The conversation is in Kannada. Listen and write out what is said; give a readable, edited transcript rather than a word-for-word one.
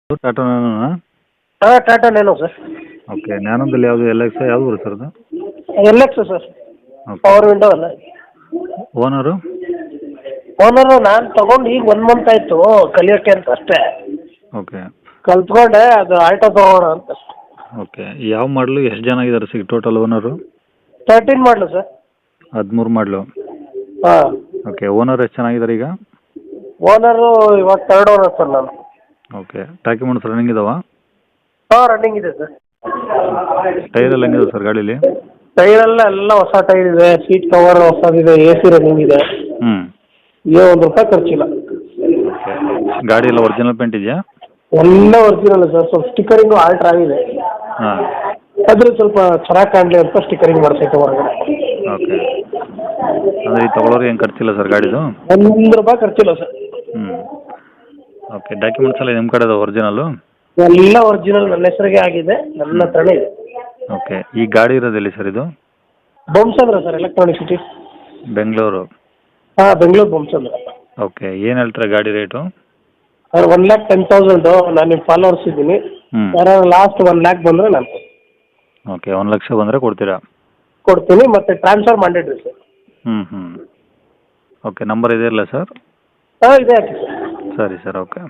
ಟಾಟಾ ನ್ಯಾನೋನಾ? ಹಾಂ ಟಾಟಾ ನ್ಯಾನೋ ಸರ್. ಓಕೆ. ನ್ಯಾನೋದಲ್ಲಿ ಯಾವುದು ಎಲ್ ಎಕ್ಸ್ ಯಾವುದು ಬರುತ್ತೆ ಸರ್ ಅದು? L X sir, okay. Power window ಅಲ್ಲ. ಓನರು? ಓನರು ನಾನು ತೊಗೊಂಡು ಈಗ 1 ಮಂತ್ ಆಯಿತು ಕಲಿಯೋಕ್ಕೆ ಅಂತ ಅಷ್ಟೇ. ಓಕೆ. ಕಲ್ತ್ಕೊಂಡೆ, ಅದು ಆಲ್ಟೋ ತೊಗೋಣ ಅಂತ ಅಷ್ಟೇ. ಓಕೆ. ಯಾವ ಮಾಡಲು ಎಷ್ಟು ಜನ ಆಗಿದ್ದಾರೆ ಸಿಗ್ ಟೋಟಲ್ ಓನರು? 13 ಮಾಡಲು ಸರ್. 13 ಮಾಡಲು. ಹಾಂ. ಓಕೆ. ಓನರ್ ಎಷ್ಟು ಚೆನ್ನಾಗಿದ್ದಾರೆ ಈಗ? ಓನರು ಇವಾಗ 3rd ಓನರ್ ಸರ್ ನಾನು. ಓಕೆ. ಡಾಕ್ಯುಮೆಂಟ್ಸ್ ರನ್ನಿಂಗ್ ಇದಾವಾ? ಹಾಂ ರನ್ನಿಂಗ್ ಇದೆ ಸರ್. ಟೈರ್ ಎಲ್ಲ ಹೆಂಗಿದೆ ಸರ್ ಗಾಡೀಲಿ? ಟೈರೆಲ್ಲ ಎಲ್ಲ ಹೊಸ ಟೈರ್ ಇದೆ, ಸೀಟ್ ಕವರ್ ಹೊಸದಿದೆ, ಎ ಸಿ ರನ್ನಿಂಗ್ ಇದೆ. ಹ್ಞೂ. ₹1 ಖರ್ಚಿಲ್ಲ. ಓಕೆ. ಗಾಡಿ ಎಲ್ಲ ಒರಿಜಿನಲ್ ಪೇಂಟ್ ಇದೆಯಾ? ಎಲ್ಲ ಒರಿಜಿನಲ್ ಸರ್, ಸ್ವಲ್ಪ ಸ್ಟಿಕ್ಕರಿಂಗು ಆಲ್ಟ್ರ್ ಆಗಿದೆ. ಹಾಂ. ಆದರೆ ಸ್ವಲ್ಪ ಚೆನ್ನಾಗಿ ಕಾಣಲಿ ಅಂತ ಸ್ಟಿಕ್ಕರಿಂಗ್ ಮಾಡಿಸೈತೆ ಹೊರಗಡೆ. ಓಕೆ. ಅಂದರೆ ಈ ತೊಗೊಳೋರಿಗೆ ಏನು ಖರ್ಚಿಲ್ಲ ಸರ್ ಗಾಡಿದು? ₹1 ಖರ್ಚಿಲ್ಲ ಸರ್. ಹ್ಞೂ. ಓಕೆ. ಡಾಕ್ಯುಮೆಂಟ್ಸ್ ಎಲ್ಲ ನಿಮ್ಮ ಕಡೆ ಒರಿಜಿನಲ್ಲು? ಎಲ್ಲ ಒರಿಜಿನಲ್ ನನ್ನ ಹೆಸರಿಗೆ ಆಗಿದೆ, ನನ್ನ ಹತ್ರನೇ ಇದೆ. ಓಕೆ. ಈ ಗಾಡಿ ಇರೋದೆಲ್ಲಿ ಸರ್ ಇದು? Bommasandra sir, electronic city. Bengaluru. ಹಾಂ ಬೆಂಗಳೂರು ಬೊಮ್ಮಸಂದ್ರ. ಓಕೆ. ಏನು ಹೇಳ್ತಾರೆ ಗಾಡಿ ರೇಟು? ಸರ್ 1,10,000 ನಾನು ನಿಮ್ಮ ಫಾಲೋವರ್ಸ್ ಇದ್ದೀನಿ. ಹ್ಞೂ. ಯಾರು ಲಾಸ್ಟ್ 1 lakh ಬಂದರೆ ನಾನು ಓಕೆ. 1 ಲಕ್ಷ ಬಂದರೆ ಕೊಡ್ತೀರಾ? ಕೊಡ್ತೀನಿ, ಮತ್ತು ಟ್ರಾನ್ಸ್ಫರ್ ಮಾಡಿಡ್ರಿ ಸರ್. ಹ್ಞೂ. ಓಕೆ. ನಂಬರ್ ಇದೆಯಲ್ಲ ಸರ್? ಹಾಂ ಇದೆ ಹಾಕಿ ಸರ್. ಸರಿ ಸರ್. ಓಕೆ.